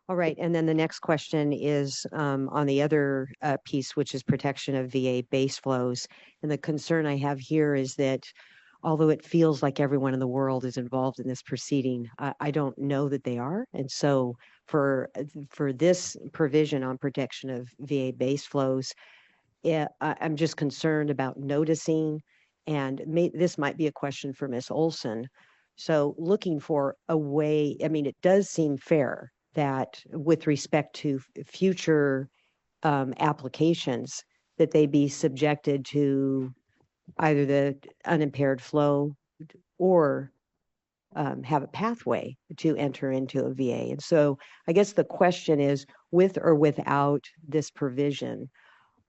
All right. And then the next question is on the other piece, which is protection of VA base flows. And the concern I have here is that although it feels like everyone in the world is involved in this proceeding, I don't know that they are. And so for this provision on protection of VA base flows, I'm just concerned about noticing, and this might be a question for Miss Olson. So looking for a way, I mean, it does seem fair that with respect to future applications, that they be subjected to either the unimpaired flow or have a pathway to enter into a VA. And so I guess the question is, with or without this provision,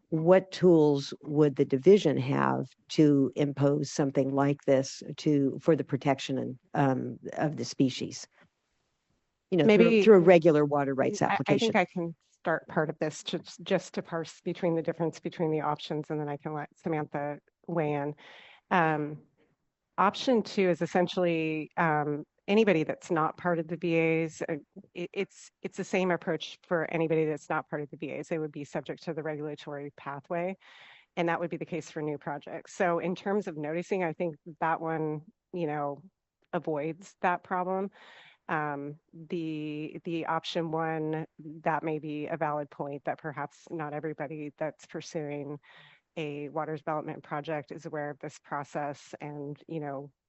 what tools would the division have to impose something like this for the protection of the species? You know, Maybe through a regular water rights I think application. I can start part of this just to parse between the difference between the options, and then I can let Samantha weigh in. Um, Option two is essentially anybody that's not part of the VAs. It's the same approach for anybody that's not part of the VAs. They would be subject to the regulatory pathway, and that would be the case for new projects. So in terms of noticing, I think that one, avoids that problem. The option one, that may be a valid point that perhaps not everybody that's pursuing a water development project is aware of this process and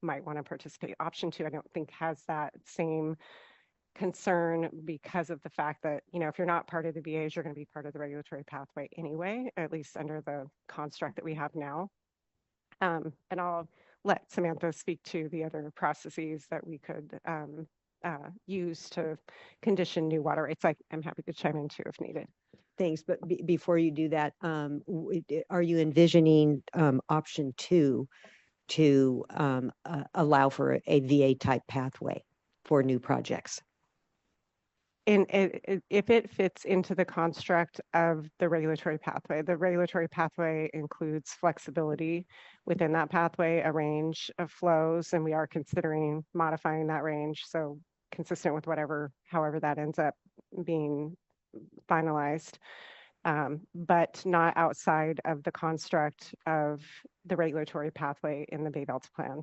might want to participate. Option two, I don't think has that same concern because of the fact that if you're not part of the VAs, you're going to be part of the regulatory pathway anyway, at least under the construct that we have now. And I'll let Samantha speak to the other processes that we could use to condition new water rights. I'm happy to chime in too if needed. Thanks. But before you do that, are you envisioning option two to allow for a VA type pathway for new projects? And if it fits into the construct of the regulatory pathway includes flexibility within that pathway, a range of flows, and we are considering modifying that range. So consistent with however that ends up being finalized, but not outside of the construct of the regulatory pathway in the Bay Belts plan.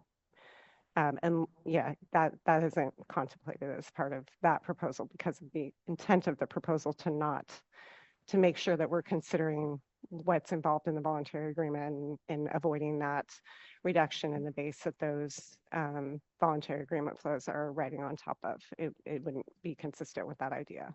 And yeah, that isn't contemplated as part of that proposal because of the intent of the proposal to make sure that we're considering what's involved in the voluntary agreement and avoiding that reduction in the base that those voluntary agreement flows are riding on top of. It wouldn't be consistent with that idea.